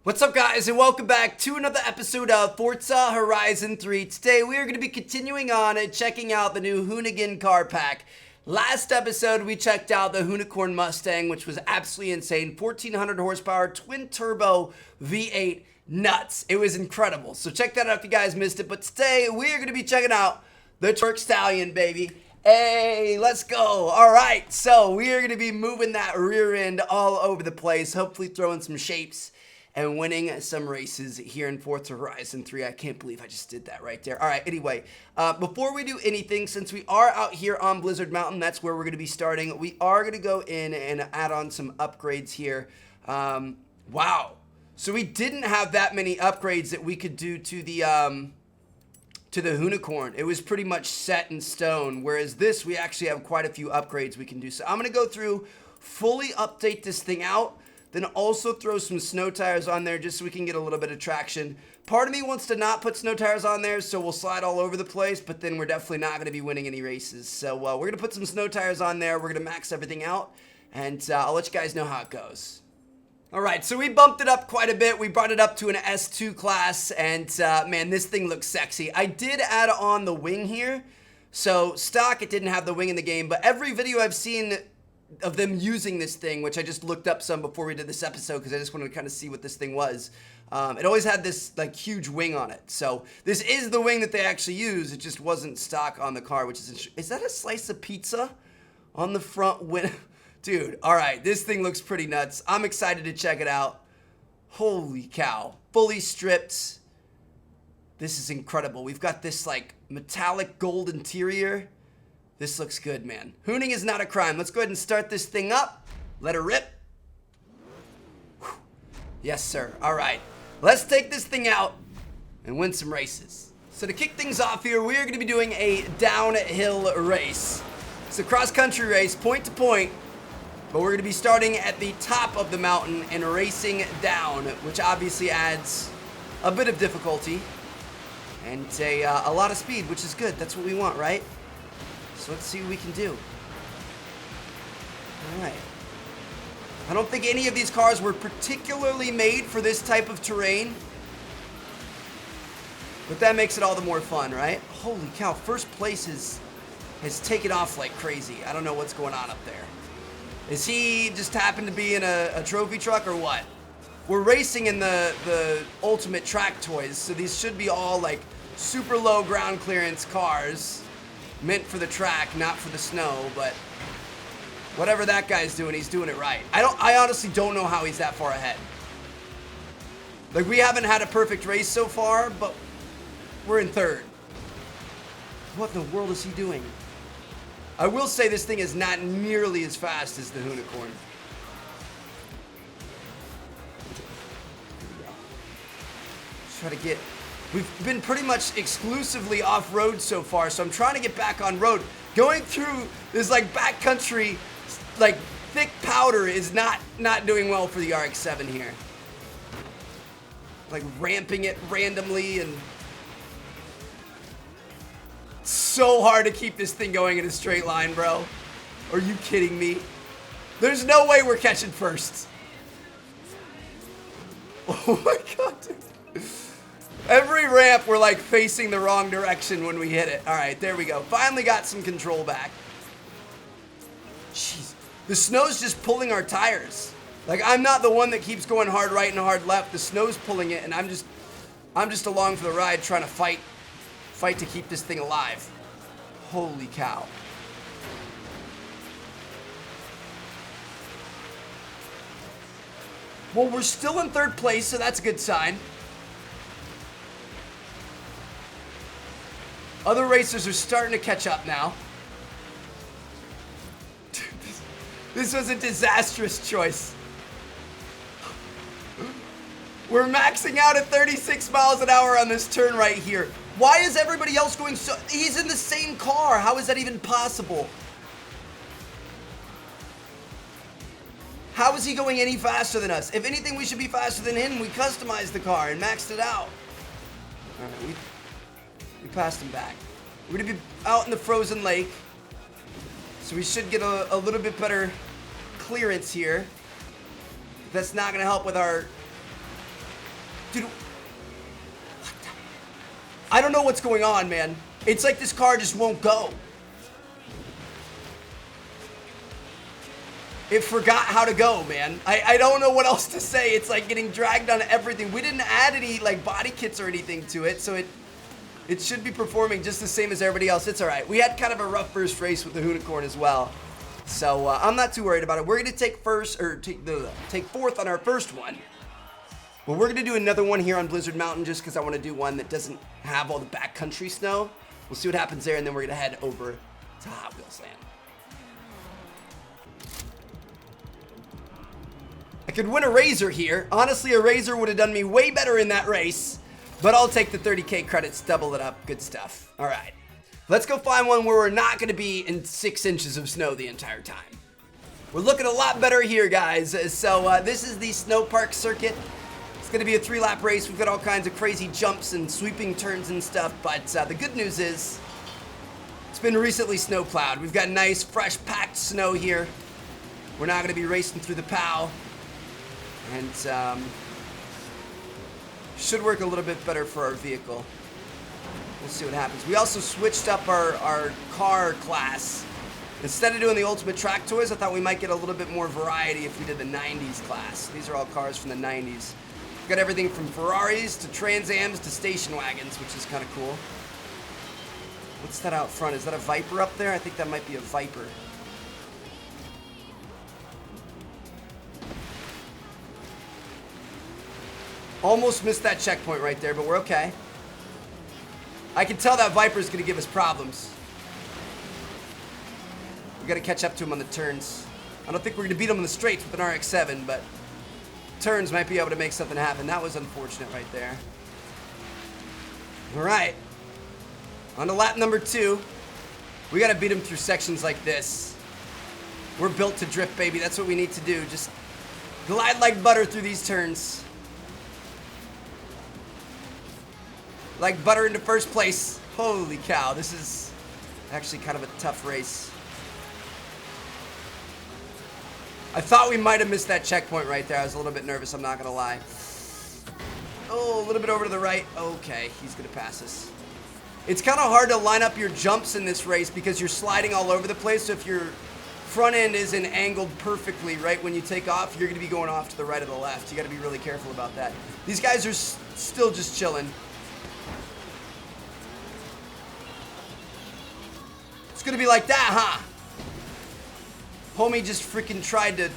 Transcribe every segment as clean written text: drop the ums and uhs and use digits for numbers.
What's up, guys, and welcome back to another episode of Forza Horizon 3. Today we are going to be continuing on and checking out the new Hoonigan car pack. Last episode we checked out the Hoonicorn Mustang, which was absolutely insane. 1400 horsepower, twin turbo V8, nuts. It was incredible. So check that out if you guys missed it. But today we are going to be checking out the TWERKSTALLIon, baby. Hey, let's go. All right, so we are going to be moving that rear end all over the place, hopefully throwing some shapes and winning some races here in Forza Horizon 3. I can't believe I just did that right there. All right, anyway, before we do anything, since we are out here on Blizzard Mountain, that's where we're going to be starting. We are going to go in and add on some upgrades here. Wow. So we didn't have that many upgrades that we could do to the Hoonicorn. It was pretty much set in stone, whereas this, we actually have quite a few upgrades we can do. So I'm going to go through, fully update this thing out, then also throw some snow tires on there just so we can get a little bit of traction. Part of me wants to not put snow tires on there, so we'll slide all over the place, but then we're definitely not going to be winning any races. So we're going to put some snow tires on there. We're going to max everything out, and I'll let you guys know how it goes. All right, so we bumped it up quite a bit. We brought it up to an S2 class, and man, this thing looks sexy. I did add on the wing here. So stock, it didn't have the wing in the game, but every video I've seen of them using this thing, which I just looked up some before we did this episode because I just wanted to kind of see what this thing was. It always had this like huge wing on it. So this is the wing that they actually use. It just wasn't stock on the car, which is that a slice of pizza on the front window? Dude, all right, this thing looks pretty nuts. I'm excited to check it out. Holy cow, fully stripped. This is incredible. We've got this like metallic gold interior. This looks good, man. Hooning is not a crime. Let's go ahead and start this thing up. Let her rip. Whew. Yes, sir. All right. Let's take this thing out and win some races. So to kick things off here, we are going to be doing a downhill race. It's a cross-country race, point to point, but we're going to be starting at the top of the mountain and racing down, which obviously adds a bit of difficulty and a lot of speed, which is good. That's what we want, right? So let's see what we can do. All right. I don't think any of these cars were particularly made for this type of terrain, but that makes it all the more fun, right? Holy cow, first place has taken off like crazy. I don't know what's going on up there. Is he just happened to be in a trophy truck or what? We're racing in the Ultimate Track toys, so these should be all like super low ground clearance cars. Meant for the track, not for the snow, but whatever that guy's doing, he's doing it right. I honestly don't know how he's that far ahead. Like, we haven't had a perfect race so far, but we're in third. What in the world is he doing? I will say this thing is not nearly as fast as the Hoonicorn. Try to get... We've been pretty much exclusively off-road so far, so I'm trying to get back on road. Going through this like backcountry, like thick powder is not doing well for the RX-7 here. Like ramping it randomly, and it's so hard to keep this thing going in a straight line, bro. Are you kidding me? There's no way we're catching first. Oh my god, dude. Every ramp, we're like facing the wrong direction when we hit it. All right, there we go. Finally got some control back. Jeez, the snow's just pulling our tires. Like, I'm not the one that keeps going hard right and hard left. The snow's pulling it, and I'm just along for the ride trying to fight to keep this thing alive. Holy cow. Well, we're still in third place, so that's a good sign. Other racers are starting to catch up now. Dude, this was a disastrous choice. We're maxing out at 36 miles an hour on this turn right here. Why is everybody else going so... He's in the same car. How is that even possible? How is he going any faster than us? If anything, we should be faster than him. We customized the car and maxed it out. All right, we passed him back. We're going to be out in the frozen lake, so we should get a little bit better clearance here. That's not going to help with our Dude, I don't know what's going on, man. It's like this car just won't go. It forgot how to go, man. I don't know what else to say. It's like getting dragged on everything. We didn't add any like body kits or anything to it, so it should be performing just the same as everybody else. It's all right. We had kind of a rough first race with the Hoonigan as well, so I'm not too worried about it. We're gonna take take fourth on our first one, but we're gonna do another one here on Blizzard Mountain just because I want to do one that doesn't have all the backcountry snow. We'll see what happens there, and then we're gonna head over to Hot Wheels Land. I could win a Razor here. Honestly, a Razor would have done me way better in that race, but I'll take the 30K credits, double it up. Good stuff. All right, let's go find one where we're not going to be in 6 inches of snow the entire time. We're looking a lot better here, guys. So this is the snow park circuit. It's going to be a 3-lap race. We've got all kinds of crazy jumps and sweeping turns and stuff, but the good news is it's been recently snow plowed. We've got nice, fresh, packed snow here. We're not going to be racing through the POW. And should work a little bit better for our vehicle. We'll see what happens. We also switched up our car class. Instead of doing the Ultimate Track Toys, I thought we might get a little bit more variety if we did the 90s class. These are all cars from the 90s. We've got everything from Ferraris to Trans Ams to station wagons, which is kind of cool. What's that out front? Is that a Viper up there? I think that might be a Viper. Almost missed that checkpoint right there, but we're okay. I can tell that Viper's gonna give us problems. We gotta catch up to him on the turns. I don't think we're gonna beat him on the straights with an RX-7, but turns might be able to make something happen. That was unfortunate right there. All right, on to lap number 2. We gotta beat him through sections like this. We're built to drift, baby. That's what we need to do. Just glide like butter through these turns. Like butter into first place. Holy cow, this is actually kind of a tough race. I thought we might have missed that checkpoint right there. I was a little bit nervous, I'm not gonna lie. Oh, a little bit over to the right. Okay, he's gonna pass us. It's kind of hard to line up your jumps in this race because you're sliding all over the place. So if your front end isn't angled perfectly right when you take off, you're gonna be going off to the right or the left. You gotta be really careful about that. These guys are still just chilling. It's gonna be like that, huh? Homie just freaking tried to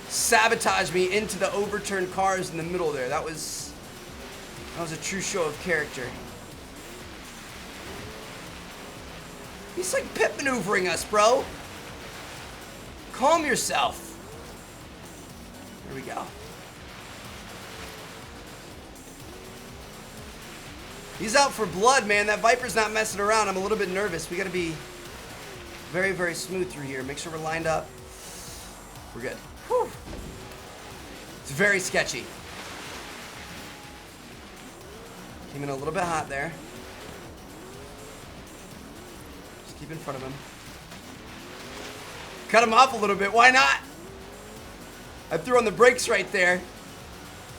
sabotage me into the overturned cars in the middle there. That was a true show of character. He's like pit maneuvering us, bro. Calm yourself. There we go. He's out for blood, man. That Viper's not messing around. I'm a little bit nervous. We gotta be very, very smooth through here. Make sure we're lined up. We're good. Whew. It's very sketchy. Came in a little bit hot there. Just keep in front of him. Cut him off a little bit. Why not? I threw on the brakes right there.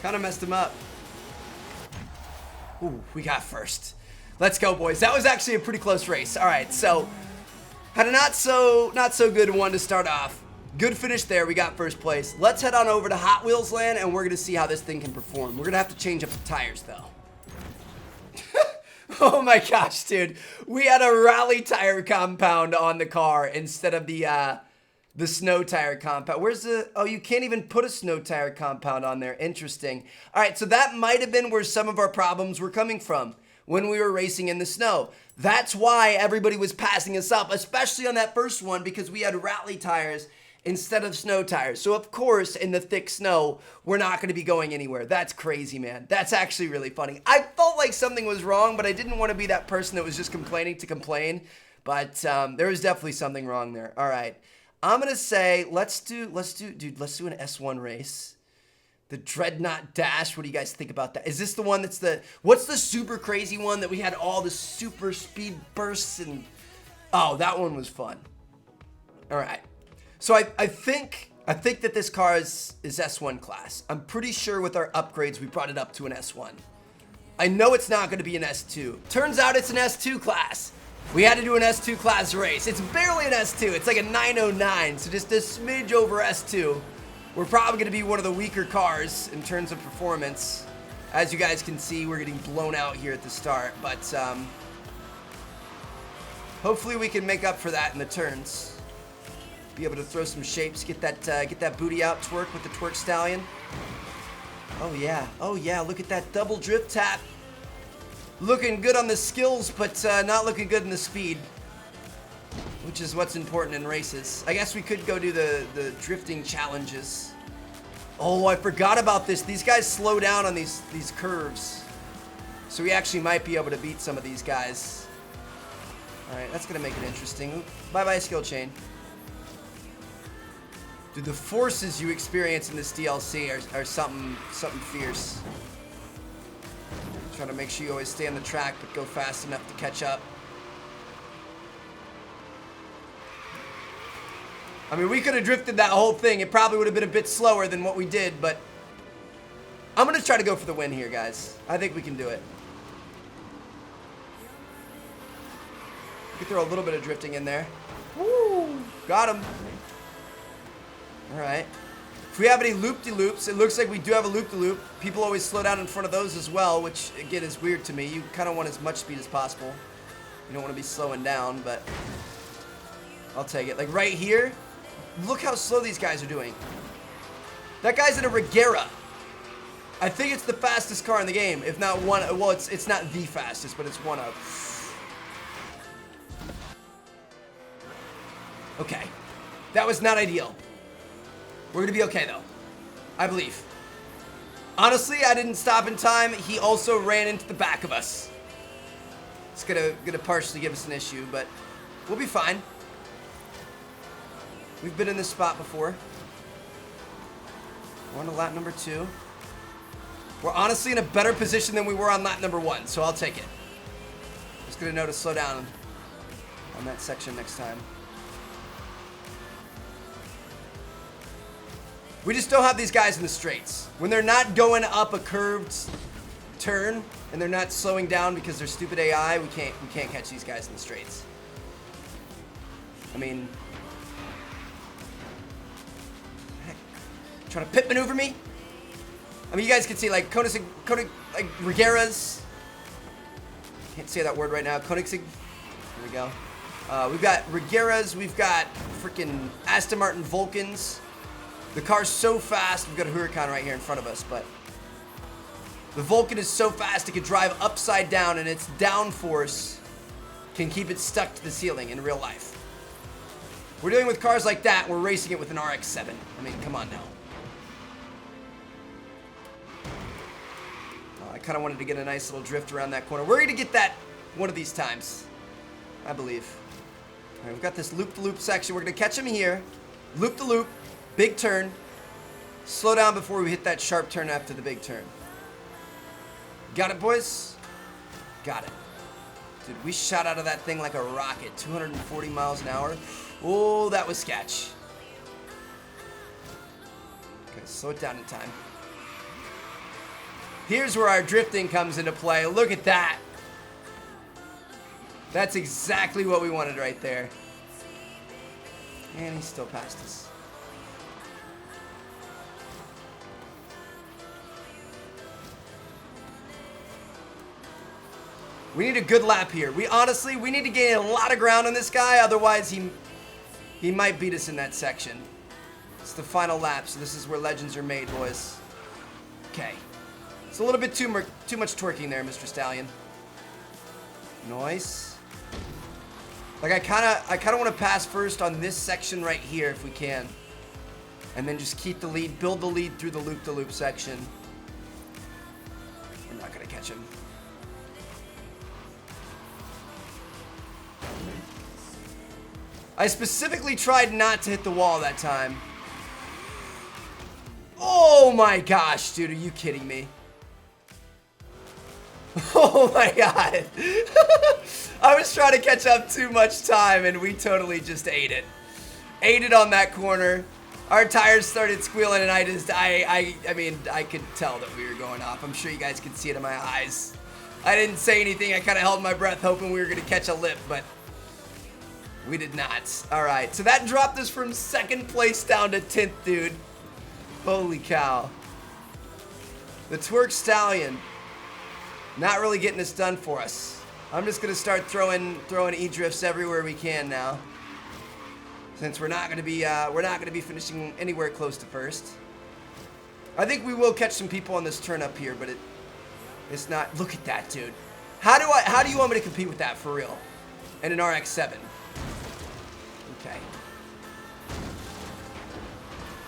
Kind of messed him up. Ooh, we got first. Let's go, boys. That was actually a pretty close race. All right, so had a not so good one to start off. Good finish there. We got first place. Let's head on over to Hot Wheels Land, and we're gonna see how this thing can perform. We're gonna have to change up the tires, though. Oh my gosh, dude. We had a rally tire compound on the car instead of the snow tire compound. Where's the, oh, you can't even put a snow tire compound on there. Interesting. All right, so that might have been where some of our problems were coming from when we were racing in the snow. That's why everybody was passing us up, especially on that first one, because we had rally tires instead of snow tires. So of course, in the thick snow, we're not gonna be going anywhere. That's crazy, man. That's actually really funny. I felt like something was wrong, but I didn't want to be that person that was just complaining to complain. But there was definitely something wrong there. All right. I'm gonna say let's do an S1 race. The Dreadnought Dash. What do you guys think about that? Is this the one that's what's the super crazy one that we had all the super speed bursts and, oh, that one was fun. All right. So I think I think that this car is S1 class. I'm pretty sure with our upgrades, we brought it up to an S1. I know it's not gonna be an S2. Turns out it's an S2 class. We had to do an S2 class race. It's barely an S2, it's like a 909, so just a smidge over S2. We're probably gonna be one of the weaker cars in terms of performance. As you guys can see, we're getting blown out here at the start, but hopefully we can make up for that in the turns. Be able to throw some shapes, get that booty out, twerk with the twerk stallion. Oh yeah, look at that double drift tap. Looking good on the skills, but not looking good in the speed, which is what's important in races. I guess we could go do the drifting challenges. Oh, I forgot about this. These guys slow down on these curves, so we actually might be able to beat some of these guys. All right, that's gonna make it interesting. Bye-bye skill chain. Dude, the forces you experience in this DLC are something fierce. Trying to make sure you always stay on the track, but go fast enough to catch up. I mean, we could have drifted that whole thing. It probably would have been a bit slower than what we did, but I'm going to try to go for the win here, guys. I think we can do it. We can throw a little bit of drifting in there. Woo! Got him. All right. If we have any loop-de-loops, it looks like we do have a loop-de-loop. People always slow down in front of those as well, which, again, is weird to me. You kind of want as much speed as possible. You don't want to be slowing down, but I'll take it. Like right here, look how slow these guys are doing. That guy's in a Regera. I think it's the fastest car in the game, if not one. Well, it's not the fastest, but it's one of. Okay. That was not ideal. We're gonna be okay though, I believe. Honestly, I didn't stop in time. He also ran into the back of us. It's gonna partially give us an issue, but we'll be fine. We've been in this spot before. We're on to lap number 2. We're honestly in a better position than we were on lap number 1, so I'll take it. Just gonna know to slow down on that section next time. We just don't have these guys in the straights. When they're not going up a curved turn and they're not slowing down because they're stupid AI, we can't catch these guys in the straights. I mean, heck, trying to pit maneuver me? I mean, you guys can see like Koenigsegg, like Regeras. Can't say that word right now. Koenigsegg. There we go. We've got Regeras. We've got freaking Aston Martin Vulcans. The car's so fast. We've got a Huracan right here in front of us, but the Vulcan is so fast it can drive upside down, and its downforce can keep it stuck to the ceiling in real life. We're dealing with cars like that. We're racing it with an RX-7. I mean, come on now. I kind of wanted to get a nice little drift around that corner. We're going to get that one of these times, I believe. All right, we've got this loop-to-loop section. We're going to catch him here. Loop-to-loop. Big turn. Slow down before we hit that sharp turn after the big turn. Got it, boys? Got it. Dude, we shot out of that thing like a rocket. 240 miles an hour. Oh, that was sketch. Okay, slow it down in time. Here's where our drifting comes into play. Look at that. That's exactly what we wanted right there. And he still passed us. We need a good lap here. We need to gain a lot of ground on this guy, otherwise he might beat us in that section. It's the final lap, so this is where legends are made, boys. Okay. It's a little bit too much twerking there, Mr. Stallion. Nice. Like I kinda want to pass first on this section right here if we can. And then just keep the lead, build the lead through the loop-to-loop section. We're not gonna catch him. I specifically tried not to hit the wall that time. Oh my gosh, dude, are you kidding me? Oh my god. I was trying to catch up too much time and we totally just ate it. Ate it on that corner. Our tires started squealing, and I mean, I could tell that we were going off. I'm sure you guys could see it in my eyes. I didn't say anything. I kind of held my breath, hoping we were going to catch a lip, but we did not. All right, so that dropped us from 2nd place down to 10th, dude. Holy cow. The TWERKSTALLION not really getting this done for us. I'm just going to start throwing E-drifts everywhere we can now, since we're not going to be finishing anywhere close to 1st. I think we will catch some people on this turn up here, but it's not. Look at that, dude. How do you want me to compete with that for real? And an RX-7. Okay.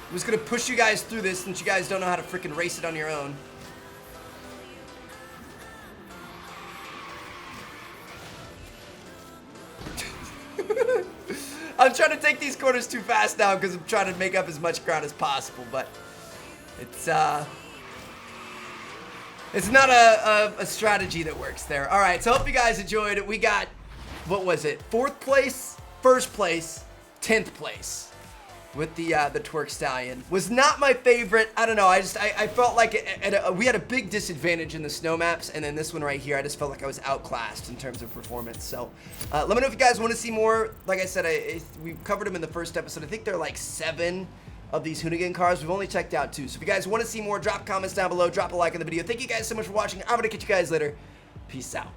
I'm just gonna push you guys through this since you guys don't know how to freaking race it on your own. I'm trying to take these corners too fast now because I'm trying to make up as much ground as possible, but it's not a strategy that works there. All right, so I hope you guys enjoyed it. We got, what was it? 4th place, 1st place, 10th place with the TWERKSTALLION. Was not my favorite. I don't know. I felt like we had a big disadvantage in the snow maps, and then this one right here, I just felt like I was outclassed in terms of performance. So let me know if you guys want to see more. Like I said, we covered them in the first episode. I think there are like 7 of these Hoonigan cars. We've only checked out 2. So if you guys want to see more, drop comments down below, drop a like on the video. Thank you guys so much for watching. I'm gonna catch you guys later. Peace out.